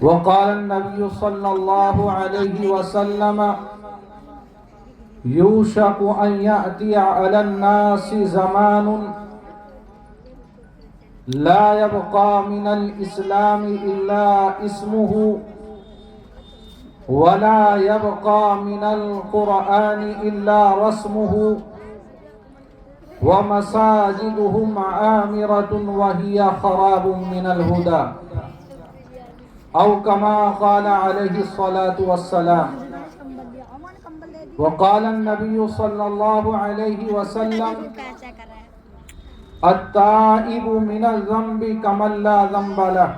وقال النبي صلى الله عليه وسلم يوشك أن يأتي على الناس زمان لا يبقى من الإسلام إلا اسمه ولا يبقى من القرآن إلا رسمه ومساجدهم عامرة وهي خراب من الهدى أو كما قال عليه الصلاة والسلام. وقال النبي صلى الله عليه وسلم التائب من الذنب كمن لا ذنب له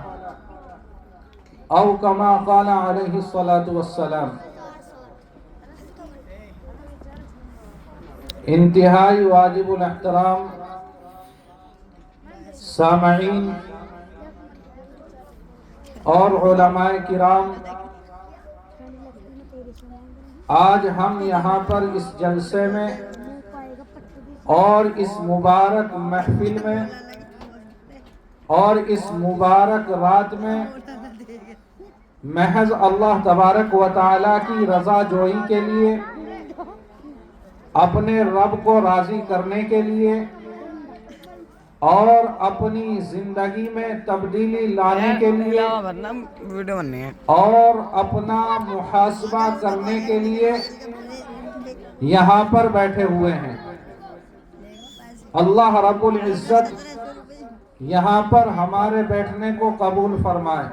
أو كما قال عليه الصلاة والسلام. انتہائی واجب الاحترام سامعین اور علماء کرام، آج ہم یہاں پر اس جلسے میں اور اس مبارک محفل میں اور اس مبارک رات میں محض اللہ تبارک و تعالیٰ کی رضا جوئی کے لیے، اپنے رب کو راضی کرنے کے لیے اور اپنی زندگی میں تبدیلی لانے کے لیے اور اپنا محاسبہ کرنے کے لیے یہاں پر بیٹھے ہوئے ہیں. اللہ رب العزت یہاں پر ہمارے بیٹھنے کو قبول فرمائے،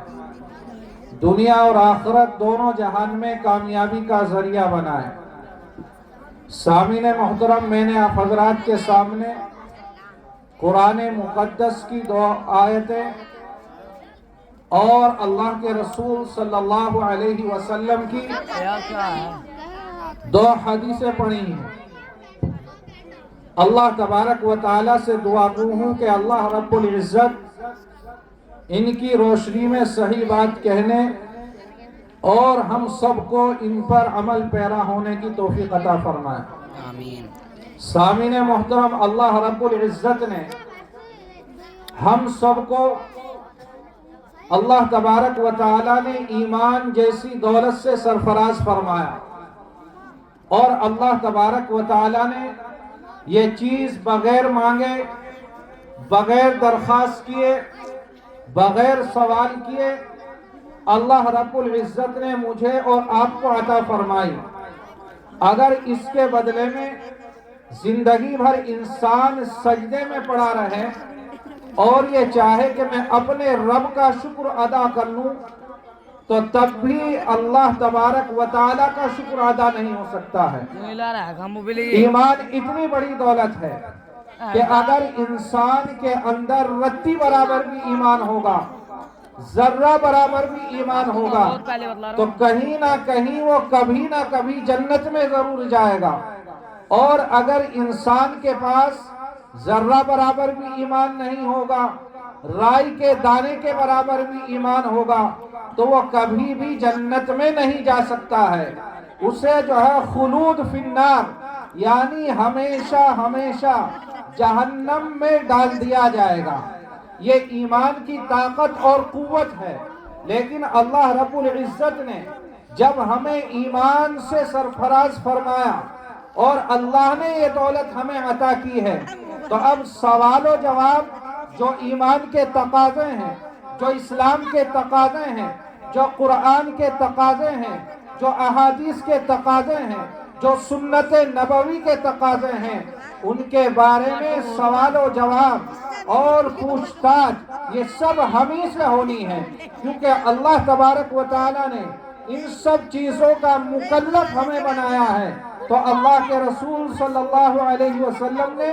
دنیا اور آخرت دونوں جہان میں کامیابی کا ذریعہ بنائے. سامعین محترم، میں نے آپ حضرات کے سامنے قرآن مقدس کی 2 آیتیں اور اللہ کے رسول صلی اللہ علیہ وسلم کی 2 حدیثیں پڑھی ہیں. اللہ تبارک و تعالیٰ سے دعا گو ہوں کہ اللہ رب العزت ان کی روشنی میں صحیح بات کہنے اور ہم سب کو ان پر عمل پیرا ہونے کی توفیق عطا فرمائے. آمین. سامعین محترم، اللہ رب العزت نے ہم سب کو، اللہ تبارک و تعالیٰ نے ایمان جیسی دولت سے سرفراز فرمایا، اور اللہ تبارک و تعالیٰ نے یہ چیز بغیر مانگے، بغیر درخواست کیے، بغیر سوال کیے اللہ رب العزت نے مجھے اور آپ کو عطا فرمائی. اگر اس کے بدلے میں زندگی بھر انسان سجدے میں پڑا رہے اور یہ چاہے کہ میں اپنے رب کا شکر ادا کر لوں، تو تب بھی اللہ تبارک و تعالیٰ کا شکر ادا نہیں ہو سکتا ہے. ایمان اتنی بڑی دولت ہے کہ اگر انسان کے اندر رتی برابر بھی ایمان ہوگا، ذرہ برابر بھی ایمان ہوگا، تو کہیں نہ کہیں وہ کبھی نہ کبھی جنت میں ضرور جائے گا. اور اگر انسان کے پاس ذرہ برابر بھی ایمان نہیں ہوگا، رائی کے دانے کے برابر بھی ایمان ہوگا، تو وہ کبھی بھی جنت میں نہیں جا سکتا ہے. اسے جو ہے خلود فی النار، یعنی ہمیشہ ہمیشہ جہنم میں ڈال دیا جائے گا. یہ ایمان کی طاقت اور قوت ہے. لیکن اللہ رب العزت نے جب ہمیں ایمان سے سرفراز فرمایا اور اللہ نے یہ دولت ہمیں عطا کی ہے، تو اب سوال و جواب جو ایمان کے تقاضے ہیں، جو اسلام کے تقاضے ہیں، جو قرآن کے تقاضے ہیں، جو احادیث کے تقاضے ہیں، جو سنت نبوی کے تقاضے ہیں، ان کے بارے میں سوال و جواب اور پوچھ تاچھ یہ سب ہمیں سے ہونی ہے، کیونکہ اللہ تبارک و تعالیٰ نے ان سب چیزوں کا مکلف ہمیں بنایا ہے. تو اللہ کے رسول صلی اللہ علیہ وسلم نے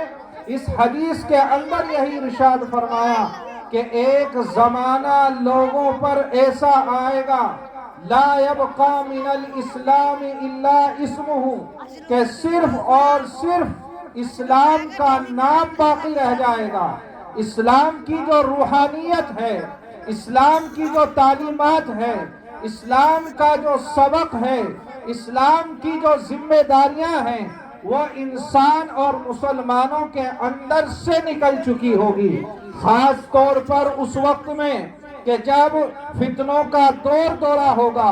اس حدیث کے اندر یہی ارشاد فرمایا کہ ایک زمانہ لوگوں پر ایسا آئے گا لا يبقى من الاسلام الا اسمه، کہ صرف اور صرف اسلام کا نام باقی رہ جائے گا. اسلام کی جو روحانیت ہے، اسلام کی جو تعلیمات ہے، اسلام کا جو سبق ہے، اسلام کی جو ذمہ داریاں ہیں، وہ انسان اور مسلمانوں کے اندر سے نکل چکی ہوگی. خاص طور پر اس وقت میں کہ جب فتنوں کا دور دورہ ہوگا،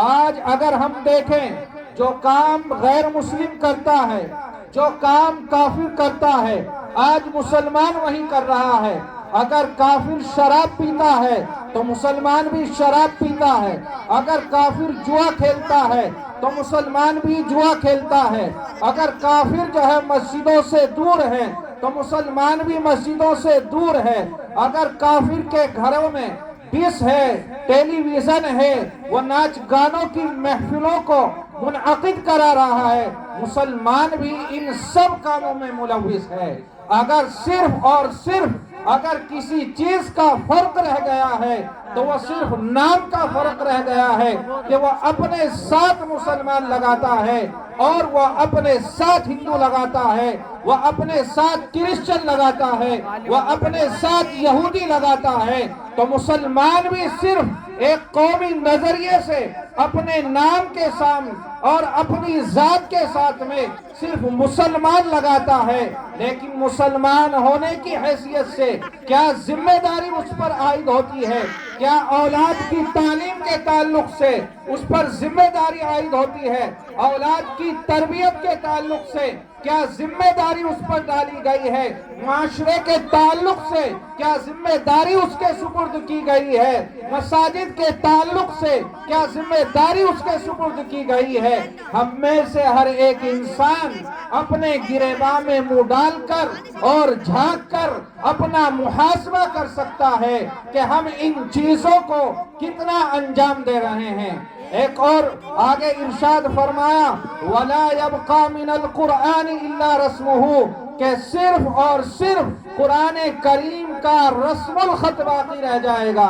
آج اگر ہم دیکھیں جو کام غیر مسلم کرتا ہے، جو کام کافر کرتا ہے، آج مسلمان وہی کر رہا ہے۔ اگر کافر شراب پیتا ہے تو مسلمان بھی شراب پیتا ہے، اگر کافر جوا کھیلتا ہے تو مسلمان بھی جوا کھیلتا ہے، اگر کافر جو ہے مسجدوں سے دور ہے تو مسلمان بھی مسجدوں سے دور ہے، اگر کافر کے گھروں میں ڈش ہے، ٹیلی ویژن ہے، وہ ناچ گانوں کی محفلوں کو منعقد کرا رہا ہے، مسلمان بھی ان سب کاموں میں ملوث ہے۔ اگر صرف اور صرف اگر کسی چیز کا فرق رہ گیا ہے تو وہ صرف نام کا فرق رہ گیا ہے کہ وہ اپنے ساتھ مسلمان لگاتا ہے اور وہ اپنے ساتھ ہندو لگاتا ہے، وہ اپنے ساتھ کرسچن لگاتا ہے، وہ اپنے ساتھ یہودی لگاتا ہے۔ تو مسلمان بھی صرف ایک قومی نظریے سے اپنے نام کے سامنے اور اپنی ذات کے ساتھ میں صرف مسلمان لگاتا ہے، لیکن مسلمان ہونے کی حیثیت سے کیا ذمہ داری اس پر عائد ہوتی ہے؟ کیا اولاد کی تعلیم کے تعلق سے اس پر ذمہ داری عائد ہوتی ہے؟ اولاد کی تربیت کے تعلق سے کیا ذمہ داری اس پر ڈالی گئی ہے؟ معاشرے کے تعلق سے کیا ذمہ داری اس کے سپرد کی گئی ہے؟ مساجد کے تعلق سے کیا ذمہ داری اس کے سپرد کی گئی ہے؟ ہم میں سے ہر ایک انسان اپنے گریباں میں منہ ڈال کر اور جھانک کر اپنا محاسبہ کر سکتا ہے کہ ہم ان چیزوں کو کتنا انجام دے رہے ہیں۔ ایک اور آگے ارشاد فرمایا وَلَا يَبْقَى مِنَ الْقُرْآنِ إِلَّا رَسْمُهُ، کہ صرف اور صرف قرآن کریم کا رسم الخط باقی رہ جائے گا۔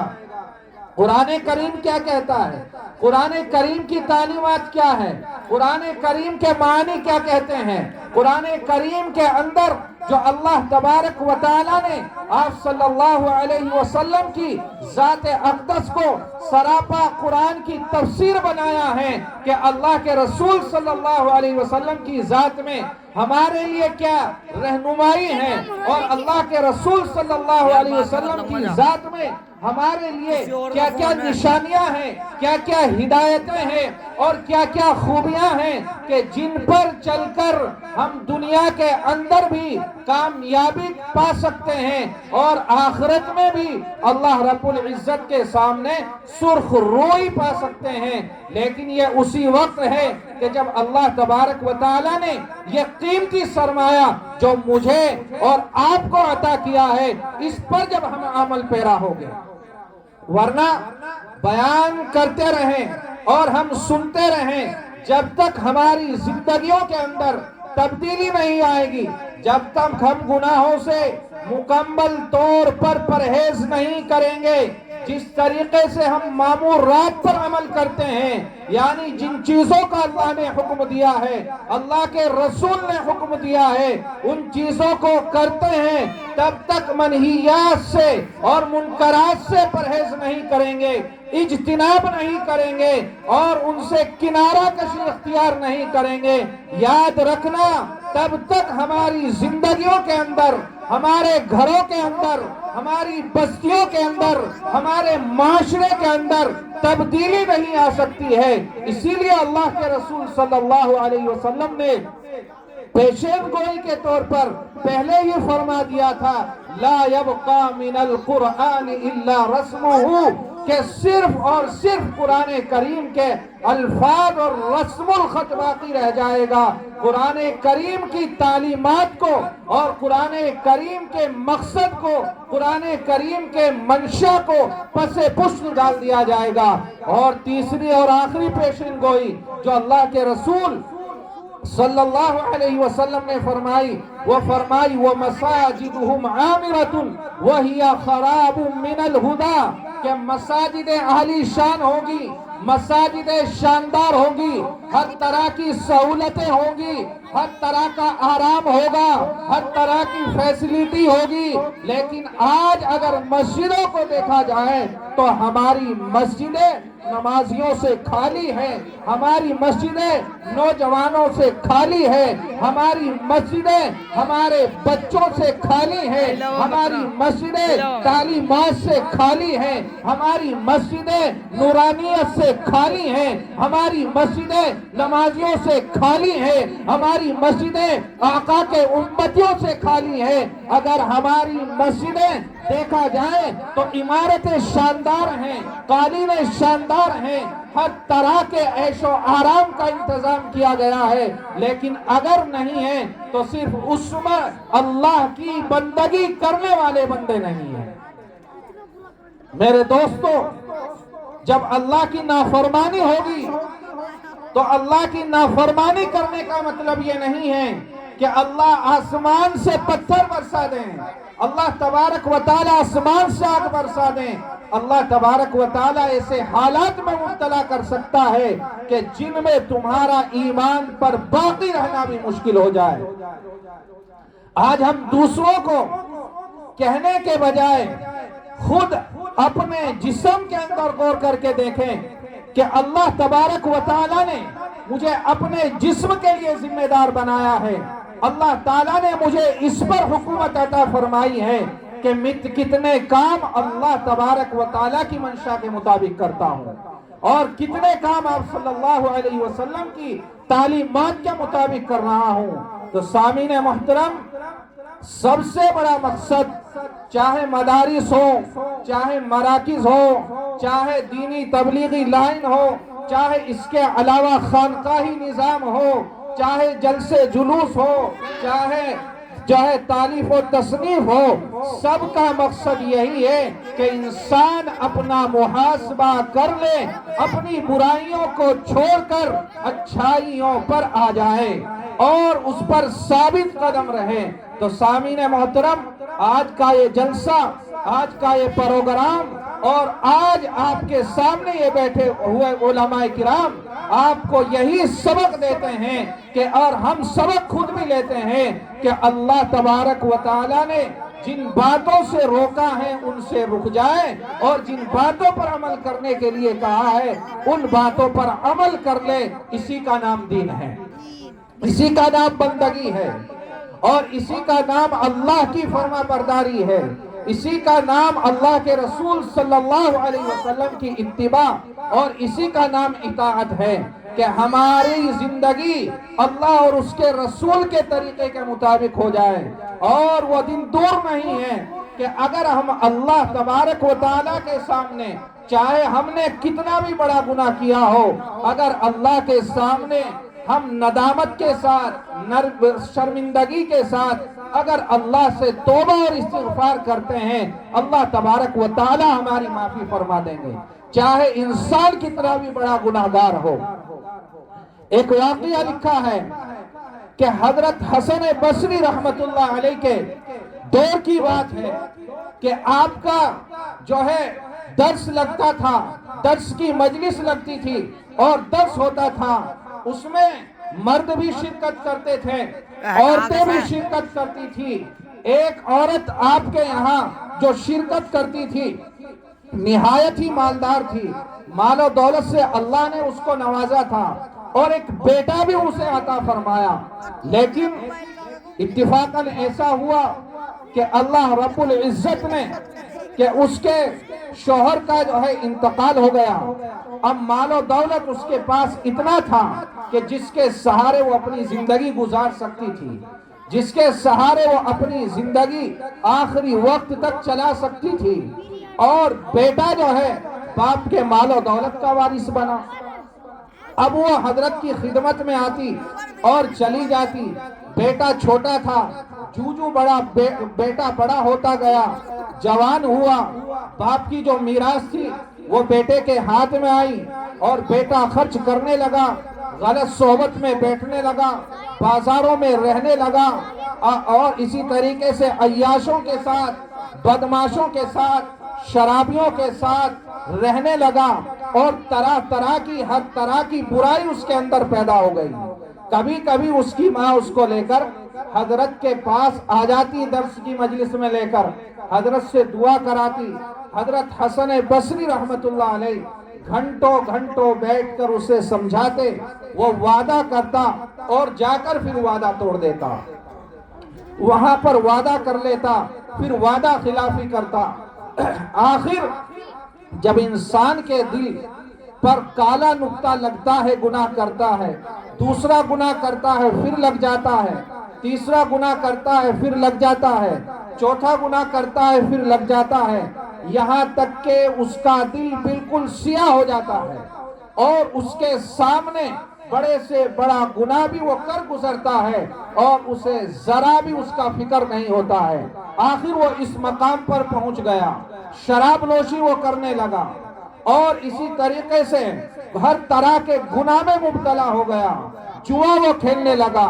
قرآن کریم کیا کہتا ہے؟ قرآن کریم کی تعلیمات کیا ہے؟ قرآن کریم کے معنی کیا کہتے ہیں؟ قرآن کریم کے اندر جو اللہ تبارک و تعالیٰ نے آپ صلی اللہ علیہ وسلم کی ذات اقدس کو سراپا قرآن کی تفسیر بنایا ہے کہ اللہ کے رسول صلی اللہ علیہ وسلم کی ذات میں ہمارے لیے کیا رہنمائی ہے اور اللہ کے رسول صلی اللہ علیہ وسلم کی ذات میں ہمارے لیے کیا کیا نشانیاں ہیں، کیا کیا ہدایتیں ہیں اور کیا کیا خوبیاں ہیں کہ جن پر چل کر ہم دنیا کے اندر بھی کامیابی پا سکتے ہیں اور آخرت میں بھی اللہ رب العزت کے سامنے سرخ روئی پا سکتے ہیں۔ لیکن یہ اسی وقت ہے کہ جب اللہ تبارک و تعالیٰ نے یہ قیمتی سرمایہ جو مجھے اور آپ کو عطا کیا ہے اس پر جب ہم عمل پیرا ہو گئے، ورنہ بیان کرتے رہیں اور ہم سنتے رہیں جب تک ہماری زندگیوں کے اندر تبدیلی نہیں آئے گی، جب تک ہم گناہوں سے مکمل طور پر پرہیز نہیں کریں گے، جس طریقے سے ہم مامورات پر عمل کرتے ہیں، یعنی جن چیزوں کا اللہ نے حکم دیا ہے، اللہ کے رسول نے حکم دیا ہے، ان چیزوں کو کرتے ہیں، تب تک منہیات سے اور منکرات سے پرہیز نہیں کریں گے، اجتناب نہیں کریں گے اور ان سے کنارہ کشی اختیار نہیں کریں گے۔ یاد رکھنا تب تک ہماری زندگیوں کے اندر، ہمارے گھروں کے اندر، ہماری بستیوں کے اندر، ہمارے معاشرے کے اندر تبدیلی نہیں آ سکتی ہے۔ اسی لیے اللہ کے رسول صلی اللہ علیہ وسلم نے پیشین گوئی کے طور پر پہلے ہی فرما دیا تھا لا يبقى من القرآن الا رسمه، کہ صرف اور صرف قرآن کریم کے الفاظ اور رسم الخط باقی رہ جائے گا۔ قرآن کریم کی تعلیمات کو اور قرآن کریم کے مقصد کو، قرآن کریم کے منشا کو پس پشت ڈال دیا جائے گا۔ اور تیسری اور آخری پیشین گوئی جو اللہ کے رسول صلی اللہ علیہ وسلم نے فرمائی، وہ فرمائی وَمَسَاجِدُهُمْ عَامِرَةٌ وَهِيَ خَرَابٌ مِّنَ الْهُدَىٰ، کہ مساجد عالی شان ہوگی، مساجد شاندار ہوگی، ہر طرح کی سہولتیں ہوں گی، ہر طرح کا آرام ہوگا، ہر طرح کی فیسلٹی ہوگی، لیکن آج اگر مسجدوں کو دیکھا جائے تو ہماری مسجدیں نمازیوں سے خالی ہیں، ہماری مسجدیں نوجوانوں سے خالی ہیں، ہماری مسجدیں ہمارے بچوں سے خالی ہیں، ہماری مسجدیں تعلیمات سے خالی ہیں، ہماری مسجدیں نورانیت سے خالی ہیں، ہماری مسجدیں نمازیوں سے خالی ہیں، ہماری مسجدیں آقا کے امتیوں سے خالی ہیں۔ اگر ہماری مسجدیں دیکھا جائے تو عمارتیں شاندار ہیں، قالینیں شاندار ہیں، ہر طرح کے عیش و آرام کا انتظام کیا گیا ہے، لیکن اگر نہیں ہے تو صرف اس میں اللہ کی بندگی کرنے والے بندے نہیں ہیں۔ میرے دوستو، جب اللہ کی نافرمانی ہوگی تو اللہ کی نافرمانی کرنے کا مطلب یہ نہیں ہے کہ اللہ آسمان سے پتھر برسا دیں، اللہ تبارک و تعالی آسمان سے آگ برسا دیں۔ اللہ تبارک و تعالی ایسے حالات میں مبتلا کر سکتا ہے کہ جن میں تمہارا ایمان پر باقی رہنا بھی مشکل ہو جائے۔ آج ہم دوسروں کو کہنے کے بجائے خود اپنے جسم کے اندر غور کر کے دیکھیں کہ اللہ تبارک و تعالی نے مجھے اپنے جسم کے لیے ذمہ دار بنایا ہے، اللہ تعالیٰ نے مجھے اس پر حکومت عطا فرمائی ہے کہ کتنے کام اللہ تبارک و تعالیٰ کی منشا کے مطابق کرتا ہوں اور کتنے کام آپ صلی اللہ علیہ وسلم کی تعلیمات کے مطابق کر رہا ہوں۔ تو سامعین محترم، سب سے بڑا مقصد چاہے مدارس ہو، چاہے مراکز ہو، چاہے دینی تبلیغی لائن ہو، چاہے اس کے علاوہ خانقاہی نظام ہو، چاہے جلسے جلوس ہو، چاہے تالیف و تصنیف ہو، سب کا مقصد یہی ہے کہ انسان اپنا محاسبہ کر لے، اپنی برائیوں کو چھوڑ کر اچھائیوں پر آ جائے اور اس پر ثابت قدم رہے۔ تو سامعین محترم، آج کا یہ جلسہ، آج کا یہ پروگرام اور آج آپ کے سامنے یہ بیٹھے ہوئے علماء کرام آپ کو یہی سبق دیتے ہیں کہ اور ہم سبق خود بھی لیتے ہیں کہ اللہ تبارک و تعالی نے جن باتوں سے روکا ہے ان سے رک جائے اور جن باتوں پر عمل کرنے کے لیے کہا ہے ان باتوں پر عمل کر لے۔ اسی کا نام دین ہے، اسی کا نام بندگی ہے اور اسی کا نام اللہ کی فرما برداری ہے، اسی کا نام اللہ کے رسول صلی اللہ علیہ وسلم کی اتباع اور اسی کا نام اطاعت ہے کہ ہماری زندگی اللہ اور اس کے رسول کے طریقے کے مطابق ہو جائے۔ اور وہ دن دور نہیں ہے کہ اگر ہم اللہ تبارک و تعالیٰ کے سامنے چاہے ہم نے کتنا بھی بڑا گناہ کیا ہو، اگر اللہ کے سامنے ہم ندامت کے ساتھ، شرمندگی کے ساتھ اگر اللہ سے توبہ اور استغفار کرتے ہیں، اللہ تبارک و تعالی ہماری معافی فرما دیں گے، چاہے انسان کتنا بھی بڑا گناہگار ہو۔ ایک واقعہ لکھا ہے کہ حضرت حسن بصری رحمت اللہ علیہ کے دور کی بات ہے کہ آپ کا جو ہے درس لگتا تھا، درس کی مجلس لگتی تھی اور درس ہوتا تھا، اس میں مرد بھی شرکت کرتے تھے، عورتیں بھی شرکت کرتی تھی۔ ایک عورت آپ کے یہاں جو شرکت کرتی تھی نہایت ہی مالدار تھی، مال و دولت سے اللہ نے اس کو نوازا تھا اور ایک بیٹا بھی اسے عطا فرمایا، لیکن اتفاقاً ایسا ہوا کہ اللہ رب العزت نے کہ اس کے شوہر کا جو ہے انتقال ہو گیا۔ اب مال و دولت اس کے پاس اتنا تھا کہ جس کے سہارے وہ اپنی زندگی گزار سکتی تھی، جس کے سہارے وہ اپنی زندگی آخری وقت تک چلا سکتی تھی، اور بیٹا جو ہے باپ کے مال و دولت کا وارث بنا۔ اب وہ حضرت کی خدمت میں آتی اور چلی جاتی، بیٹا چھوٹا تھا، بیٹا بڑا ہوتا گیا، جوان ہوا، باپ کی جو میراث تھی وہ بیٹے کے ہاتھ میں آئی اور بیٹا خرچ کرنے لگا، غلط صحبت میں بیٹھنے لگا، بازاروں میں رہنے لگا اور اسی طریقے سے عیاشوں کے ساتھ، بدماشوں کے ساتھ، شرابیوں کے ساتھ رہنے لگا اور طرح طرح کی ہر طرح کی برائی اس کے اندر پیدا ہو گئی۔ کبھی کبھی اس کی ماں اس کو لے کر حضرت کے پاس آ جاتی، درس کی مجلس میں لے کر حضرت سے دعا کراتی۔ حضرت حسن بصری رحمت اللہ علیہ گھنٹوں گھنٹوں بیٹھ کر اسے سمجھاتے، وہ وعدہ کرتا اور جا کر پھر وعدہ توڑ دیتا۔ وہاں پر وعدہ کر لیتا، پھر وعدہ خلافی کرتا۔ آخر جب انسان کے دل پر کالا نقطہ لگتا ہے، گناہ کرتا ہے، دوسرا گناہ کرتا ہے پھر لگ جاتا ہے، تیسرا گناہ کرتا ہے پھر لگ جاتا ہے، چوتھا گناہ کرتا ہے پھر لگ جاتا ہے، یہاں تک کہ اس کا دل بالکل سیاہ ہو جاتا ہے اور اس کے سامنے بڑے سے بڑا گناہ بھی وہ کر گزرتا ہے اور اسے ذرا بھی اس کا فکر نہیں ہوتا ہے۔ آخر وہ اس مقام پر پہنچ گیا، شراب نوشی وہ کرنے لگا اور اسی طریقے سے ہر طرح کے گناہ میں مبتلا ہو گیا، جوا وہ کھیلنے لگا،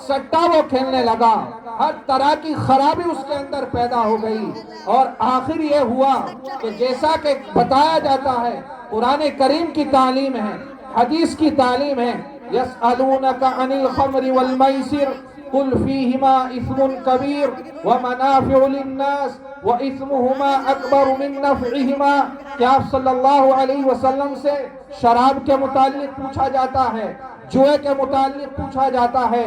سٹا وہ کھیلنے لگا، ہر طرح کی خرابی اس کے اندر پیدا ہو گئی۔ اور آخر یہ ہوا کہ جیسا کہ بتایا جاتا ہے، قرآن کریم کی تعلیم ہے، حدیث کی تعلیم ہے، يَسْأَلُونَكَ عَنِ الْخَمْرِ وَالْمَيْسِرِ قُلْ فِيهِمَا إِثْمٌ كَبِيرٌ وَمَنَافِعُ لِلنَّاسِ وَإِثْمُهُمَا أَكْبَرُ مِن نَفْعِهِمَا۔ کہ آپ صلی اللہ علیہ وسلم سے شراب کے متعلق پوچھا جاتا ہے، جوئے کے متعلق پوچھا جاتا ہے،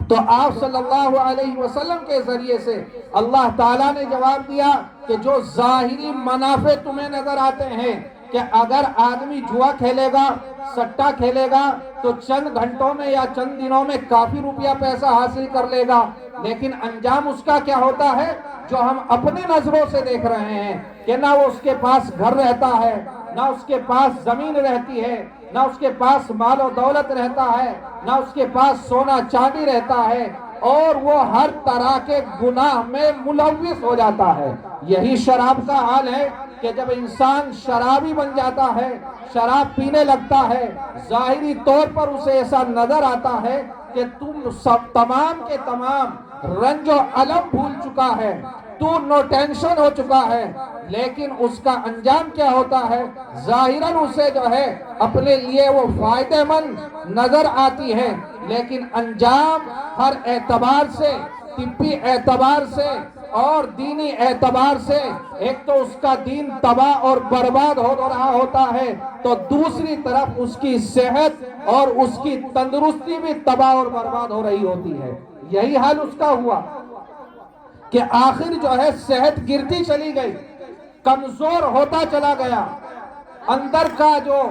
تو آپ صلی اللہ علیہ وسلم کے ذریعے سے اللہ تعالیٰ نے جواب دیا کہ جو ظاہری منافع تمہیں نظر آتے ہیں، کہ اگر آدمی جوا کھیلے گا، سٹا کھیلے گا تو چند گھنٹوں میں یا چند دنوں میں کافی روپیہ پیسہ حاصل کر لے گا، لیکن انجام اس کا کیا ہوتا ہے جو ہم اپنی نظروں سے دیکھ رہے ہیں، کہ نہ وہ اس کے پاس گھر رہتا ہے، نہ اس کے پاس زمین رہتی ہے، نہ اس کے پاس مال و دولت رہتا ہے، نہ اس کے پاس سونا چاندی رہتا ہے، اور وہ ہر طرح کے گناہ میں ملوث ہو جاتا ہے۔ یہی شراب کا حال ہے کہ جب انسان شرابی بن جاتا ہے، شراب پینے لگتا ہے، ظاہری طور پر اسے ایسا نظر آتا ہے کہ تم سب تمام کے تمام رنج و الم بھول چکا ہے، تو نو ٹینشن ہو چکا ہے، لیکن اس کا انجام کیا ہوتا ہے؟ ظاہراً اسے جو ہے اپنے لیے وہ فائدہ مند نظر آتی ہے، لیکن انجام ہر اعتبار سے، طبی اعتبار سے اور دینی اعتبار سے، ایک تو اس کا دین تباہ اور برباد ہو رہا ہوتا ہے، تو دوسری طرف اس کی صحت اور اس کی تندرستی بھی تباہ اور برباد ہو رہی ہوتی ہے۔ یہی حال اس کا ہوا کہ آخر جو ہے صحت گرتی چلی گئی، کمزور ہوتا چلا گیا، اندر کا جو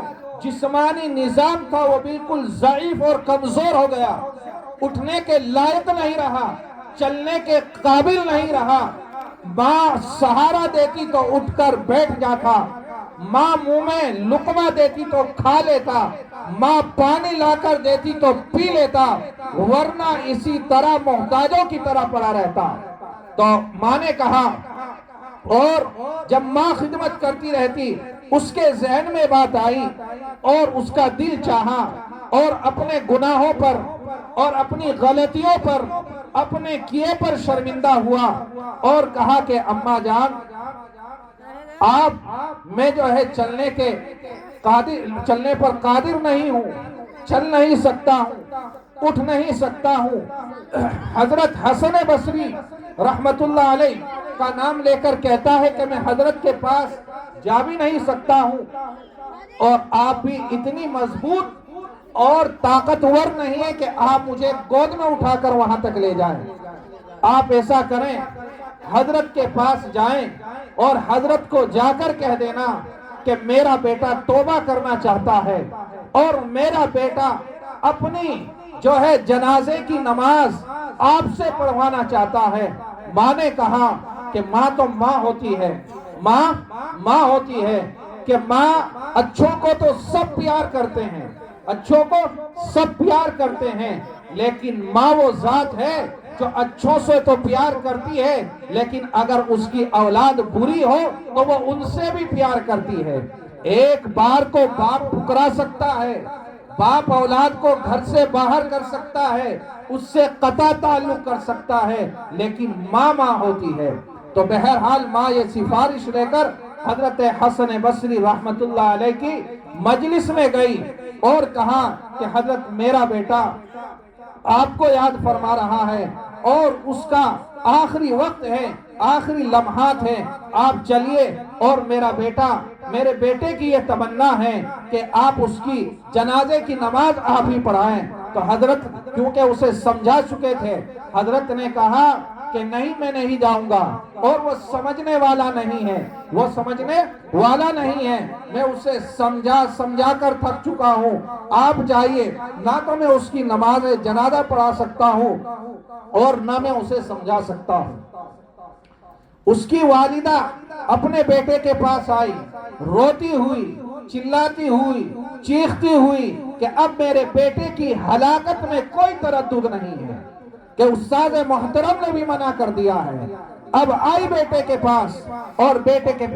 جسمانی نظام تھا وہ بالکل ضعیف اور کمزور ہو گیا، اٹھنے کے لائق نہیں رہا، چلنے کے قابل نہیں رہا۔ ماں سہارا دیتی تو اٹھ کر بیٹھ جاتا، ماں منہ میں لقمہ دیتی تو کھا لیتا، ماں پانی لا کر دیتی تو پی لیتا، ورنہ اسی طرح محتاجوں کی طرح پڑا رہتا۔ تو ماں نے کہا، اور جب ماں خدمت کرتی رہتی، اس کے ذہن میں بات آئی اور اس کا دل چاہا اور اپنے گناہوں پر اور اپنی غلطیوں پر، اپنے کیے پر شرمندہ ہوا اور کہا کہ اماں جان، آپ میں جو ہے چلنے پر قادر نہیں ہوں، چل نہیں سکتا ہوں، اٹھ نہیں سکتا ہوں۔ حضرت حسن بصری رحمت اللہ علیہ کا نام لے کر کہتا ہے کہ میں حضرت کے پاس جا بھی نہیں سکتا ہوں، اور آپ بھی اتنی مضبوط اور طاقتور نہیں ہے کہ آپ مجھے گود میں اٹھا کر وہاں تک لے جائیں۔ آپ ایسا کریں، حضرت کے پاس جائیں اور حضرت کو جا کر کہہ دینا کہ میرا بیٹا توبہ کرنا چاہتا ہے اور میرا بیٹا اپنی جو ہے جنازے کی نماز آپ سے پڑھوانا چاہتا ہے۔ ماں نے کہا کہ ماں تو ماں ہوتی ہے، ماں ہوتی ہے، کہ ماں اچھوں کو تو سب پیار کرتے ہیں، اچھوں کو سب پیار کرتے ہیں، لیکن ماں وہ ذات ہے جو اچھوں سے تو پیار کرتی ہے، لیکن اگر اس کی اولاد بری ہو تو وہ ان سے بھی پیار کرتی ہے۔ ایک بار کو باپ ٹھکرا سکتا ہے، باپ اولاد کو گھر سے باہر کر سکتا ہے، اس سے قطع تعلق کر سکتا ہے، لیکن ماں ہوتی ہے۔ تو بہرحال ماں یہ سفارش لے کر حضرت حسن بصری رحمت اللہ علیہ کی مجلس میں گئی اور کہا کہ حضرت میرا بیٹا آپ کو یاد فرما رہا ہے اور اس کا آخری وقت ہے، آخری لمحات ہیں، آپ چلیے اور میرے بیٹے کی یہ تمنا ہے کہ آپ اس کی جنازے کی نماز آپ ہی پڑھائیں۔ تو حضرت کیونکہ اسے سمجھا چکے تھے، حضرت نے کہا کہ نہیں میں نہیں جاؤں گا، اور وہ سمجھنے والا نہیں ہے، وہ سمجھنے والا نہیں ہے، میں اسے سمجھا کر تھک چکا ہوں، آپ جائیے، نہ تو میں اس کی نماز جنازہ پڑھا سکتا ہوں اور نہ میں اسے سمجھا سکتا ہوں۔ اس کی والدہ اپنے بیٹے کے پاس آئی، روتی ہوئی، چلاتی ہوئی، چیختی ہوئی کہ اب میرے بیٹے کی ہلاکت میں کوئی تردد نہیں ہے، کہ استاد محترم نے بھی منع کر دیا ہے۔ اب آئی بیٹے کے پاس، اور بیٹے کے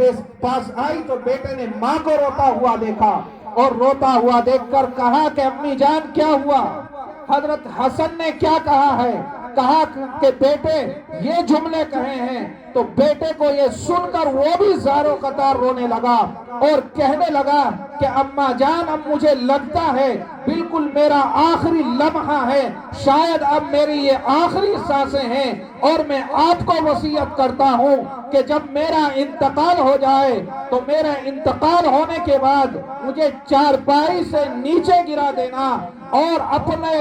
پاس آئی تو بیٹے نے ماں کو روتا ہوا دیکھا، اور روتا ہوا دیکھ کر کہا کہ امی جان کیا ہوا؟ حضرت حسن نے کیا کہا ہے؟ کہا کہ بیٹے یہ جملے کہے ہیں، تو بیٹے کو یہ سن کر وہ بھی زاروں قطار رونے لگا اور کہنے لگا کہ اماں جان اب مجھے لگتا ہے بالکل میرا آخری لمحہ ہے، شاید اب میری یہ آخری سانسیں ہیں، اور میں آپ کو وصیت کرتا ہوں کہ جب میرا انتقال ہو جائے تو میرا انتقال ہونے کے بعد مجھے چارپائی سے نیچے گرا دینا، اور اپنے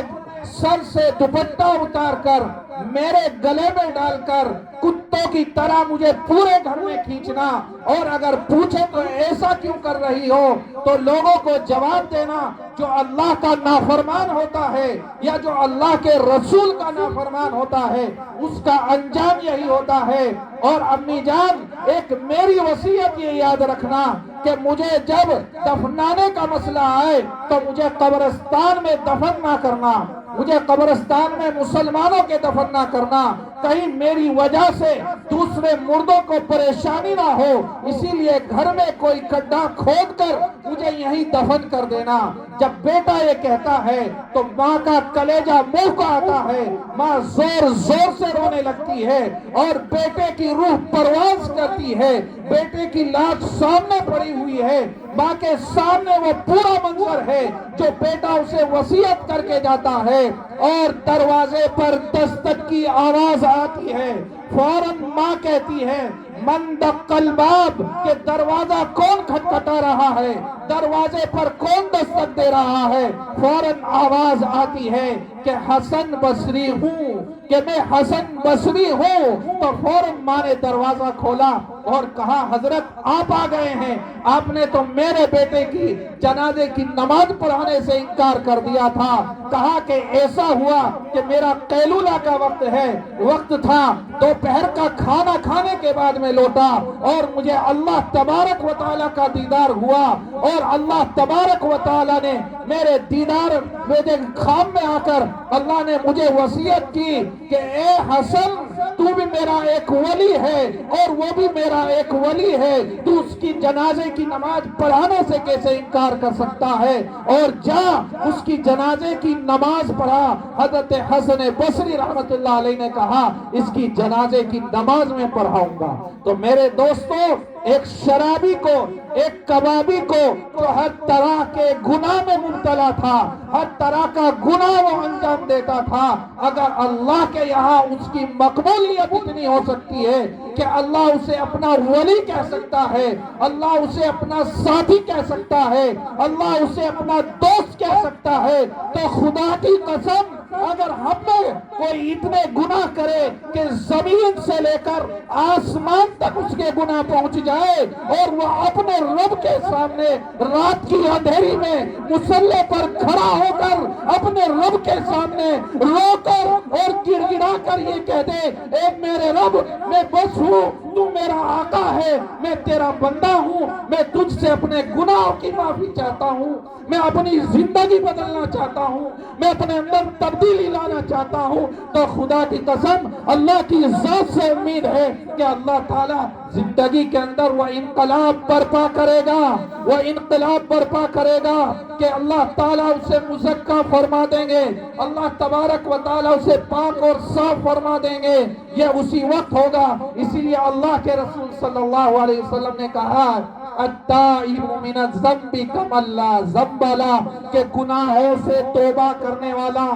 سر سے دوپٹہ اتار کر میرے گلے میں ڈال کر کتوں کی طرح مجھے پورے گھر میں کھینچنا، اور اگر پوچھے تو ایسا کیوں کر رہی ہو تو لوگوں کو جواب دینا جو اللہ کا نافرمان ہوتا ہے یا جو اللہ کے رسول کا نافرمان ہوتا ہے اس کا انجام یہی ہوتا ہے۔ اور امی جان ایک میری وصیت یہ یاد رکھنا کہ مجھے جب دفنانے کا مسئلہ آئے تو مجھے قبرستان میں دفن نہ کرنا، مجھے قبرستان میں مسلمانوں کے دفن نہ کرنا، کہیں میری وجہ سے دوسرے مردوں کو پریشانی نہ ہو، اسی لیے گھر میں کوئی گڈھا کھود کر مجھے یہیں دفن کر دینا۔ جب بیٹا یہ کہتا ہے تو ماں کا کلیجہ منہ کو آتا ہے، ماں زور زور سے رونے لگتی ہے، اور بیٹے کی روح پرواز کرتی ہے، بیٹے کی لاش سامنے پڑی ہوئی ہے، ماں کے سامنے وہ پورا منظر ہے جو بیٹا اسے وصیت کر کے جاتا ہے، اور دروازے پر دستک کی آواز آتی ہے، فوراً ماں کہتی ہے من دق الباب، کہ دروازہ کون کھٹکھٹا رہا ہے، دروازے پر کون دستک دے رہا ہے؟ فوراً آواز آتی ہے کہ حسن بصری ہوں، کہ میں حسن بصری ہوں۔ تو فوراً ماں نے دروازہ کھولا اور کہا حضرت آپ آ گئے ہیں، آپ نے تو میرے بیٹے کی جنازے کی نماز پڑھانے سے انکار کر دیا تھا، کہا کہ ایسا ہوا کہ میرا قیلولہ کا وقت تھا، دوپہر کا کھانا کھانے کے بعد میں لوٹا اور مجھے اللہ تبارک و تعالیٰ کا دیدار ہوا، اور اللہ تبارک و تعالیٰ نے میرے دیدار میرے خواب میں آ کر اللہ نے مجھے وصیت کی کہ اے حسن تو بھی میرا ایک ولی ہے اور وہ بھی میرا ایک ولی ہے، تو اس کی جنازے کی نماز پڑھانے سے کیسے انکار کر سکتا ہے، اور جا اس کی جنازے کی نماز پڑھا۔ حضرت حسن بصری رحمت اللہ علیہ نے کہا اس کی جنازے کی نماز میں پڑھاؤں گا۔ تو میرے دوستو ایک شرابی کو، ایک کبابی کو جو ہر طرح کے گناہ میں مبتلا تھا، ہر طرح کا گناہ وہ انجام دیتا تھا، اگر اللہ کے یہاں اس کی مقبولیت اتنی ہو سکتی ہے کہ اللہ اسے اپنا ولی کہہ سکتا ہے، اللہ اسے اپنا ساتھی کہہ سکتا ہے، اللہ اسے اپنا دوست کہہ سکتا ہے، تو خدا کی قسم اگر ہم میں کوئی اتنے گناہ کرے کہ زمین سے لے کر آسمان تک اس کے گناہ پہنچ جائے، اور وہ اپنے رب کے سامنے رات کی اندھیری میں مصلی پر کھڑا ہو کر اپنے رب کے سامنے رو کر اور گڑ گڑا کر یہ کہہ دے اے میرے رب میں بس ہوں، تو میرا آقا ہے، میں تیرا بندہ ہوں، میں تجھ سے اپنے گناہوں کی معافی چاہتا ہوں، میں اپنی زندگی بدلنا چاہتا ہوں، میں اپنے اندر تبدیلی لانا چاہتا ہوں، تو خدا کی قسم اللہ کی ذات سے امید ہے کہ اللہ تعالیٰ زندگی کے اندر وہ انقلاب برپا کرے گا، وہ انقلاب برپا کرے گا کہ اللہ تعالیٰ اسے مزکا فرما دیں گے، اللہ تبارک و تعالیٰ اسے پاک اور صاف فرما دیں گے، یہ اسی وقت ہوگا۔ اسی لیے اللہ کے رسول صلی اللہ علیہ وسلم نے کہا التائب من الذنب کمن لا ذنب لہ، کہ گناہوں سے توبہ کرنے والا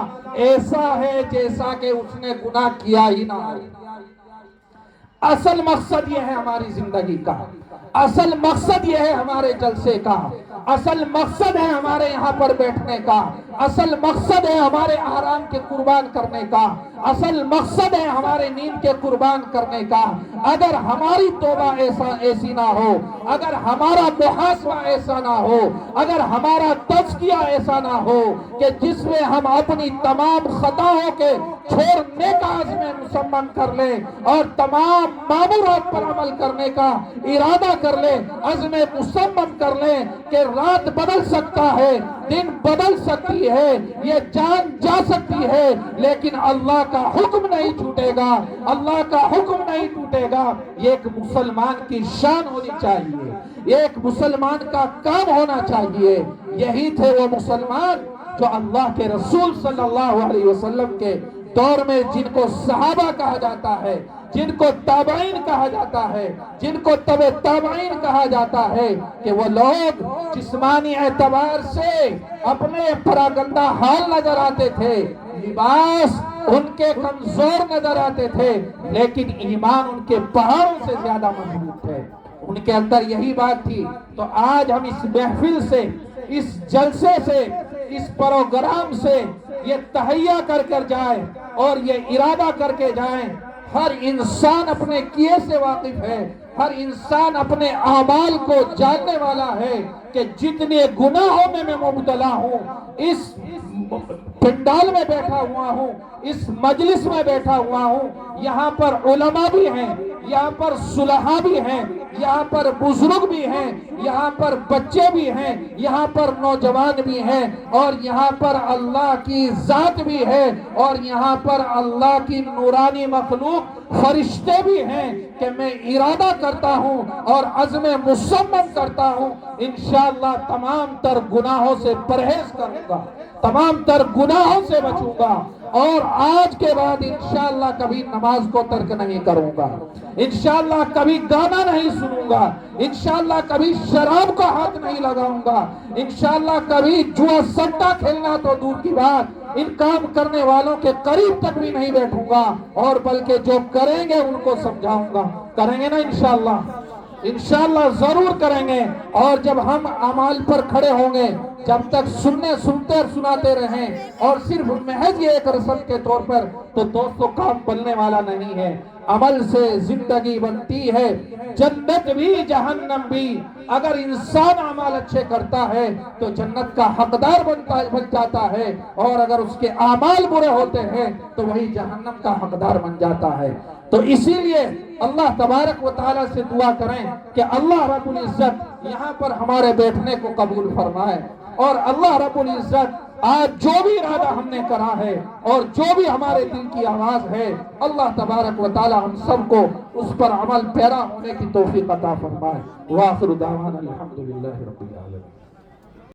ایسا ہے جیسا کہ اس نے گناہ کیا ہی نہ ہو۔ اصل مقصد یہ ہے ہماری زندگی کا، اصل مقصد یہ ہے ہمارے جلسے کا، اصل مقصد ہے ہمارے یہاں پر بیٹھنے کا، اصل مقصد ہے ہمارے آرام کے قربان کرنے کا، اصل مقصد ہے ہمارے نیند کے قربان کرنے کا۔ اگر ہماری توبہ ایسی نہ ہو، اگر ہمارا محاسبہ ایسا نہ ہو، اگر ہمارا تزکیہ ایسا نہ ہو کہ جس میں ہم اپنی تمام خطاؤں کے چھوڑنے کا عزم مصمم کر لیں اور تمام مامورات پر عمل کرنے کا ارادہ کر لیں، عزم مصمم کر لیں کہ رات بدل سکتا ہے، دن بدل سکتی ہے، یہ جان جا سکتی ہے، لیکن اللہ کا حکم نہیں چھوٹے گا، اللہ کا حکم نہیں ٹوٹے گا۔ یہ ایک مسلمان کی شان ہونی چاہیے، یہ ایک مسلمان کا کام ہونا چاہیے۔ یہی تھے وہ مسلمان جو اللہ کے رسول صلی اللہ علیہ وسلم کے دور میں جن کو صحابہ کہا جاتا ہے، جن کو تابعین کہا جاتا ہے، جن کو تبع تابعین کہا جاتا ہے، کہ وہ لوگ جسمانی اعتبار سے اپنے پراگندہ حال نظر آتے تھے، لباس ان کے کمزور نظر آتے تھے، لیکن ایمان ان کے پہاڑوں سے زیادہ مضبوط ہے، ان کے اندر یہی بات تھی۔ تو آج ہم اس محفل سے، اس جلسے سے، اس پروگرام سے یہ تہیہ کر جائیں اور یہ ارادہ کر کے جائیں، ہر انسان اپنے کیے سے واقف ہے، ہر انسان اپنے اعمال کو جاننے والا ہے کہ جتنے گناہوں میں میں مبتلا ہوں، اس پنڈال میں بیٹھا ہوا ہوں، اس مجلس میں بیٹھا ہوا ہوں، یہاں پر علماء بھی ہیں، یہاں پر صلحاء بھی ہیں، یہاں پر بزرگ بھی ہیں، یہاں پر بچے بھی ہیں، یہاں پر نوجوان بھی ہیں، اور یہاں پر اللہ کی ذات بھی ہے، اور یہاں پر اللہ کی نورانی مخلوق فرشتے بھی ہیں، کہ میں ارادہ کرتا ہوں اور عزم مصمم کرتا ہوں انشاءاللہ تمام تر گناہوں سے پرہیز کروں گا، تمام تر گناہوں سے بچوں گا، اور آج کے بعد انشاءاللہ کبھی نماز کو ترک نہیں کروں گا، انشاءاللہ کبھی گانا نہیں سنوں گا، انشاءاللہ کبھی شراب کا ہاتھ نہیں لگاؤں گا، انشاءاللہ کبھی جوا سٹا کھیلنا تو دور کی بات، ان کام کرنے والوں کے قریب تک بھی نہیں بیٹھوں گا، اور بلکہ جو کریں گے ان کو سمجھاؤں گا۔ کریں گے نا انشاءاللہ؟ انشاءاللہ ضرور کریں گے۔ اور جب ہم اعمال پر کھڑے ہوں گے، جب تک سنتے اور سناتے رہیں اور صرف محض یہ ایک رسم کے طور پر، تو دوستو کام بننے والا نہیں ہے۔ عمل سے زندگی بنتی ہے، جنت بھی جہنم بھی۔ اگر انسان اعمال اچھے کرتا ہے تو جنت کا حقدار بن جاتا ہے، اور اگر اس کے اعمال برے ہوتے ہیں تو وہی جہنم کا حقدار بن جاتا ہے۔ تو اسی لیے اللہ تبارک و تعالیٰ سے دعا کریں کہ اللہ رب العزت یہاں پر ہمارے بیٹھنے کو قبول فرمائے، اور اللہ رب العزت آج جو بھی ارادہ ہم نے کرا ہے اور جو بھی ہمارے دل کی آواز ہے، اللہ تبارک و تعالیٰ ہم سب کو اس پر عمل پیرا ہونے کی توفیق عطا فرمائے۔ وآخر دعوانا الحمدللہ رب العالمین۔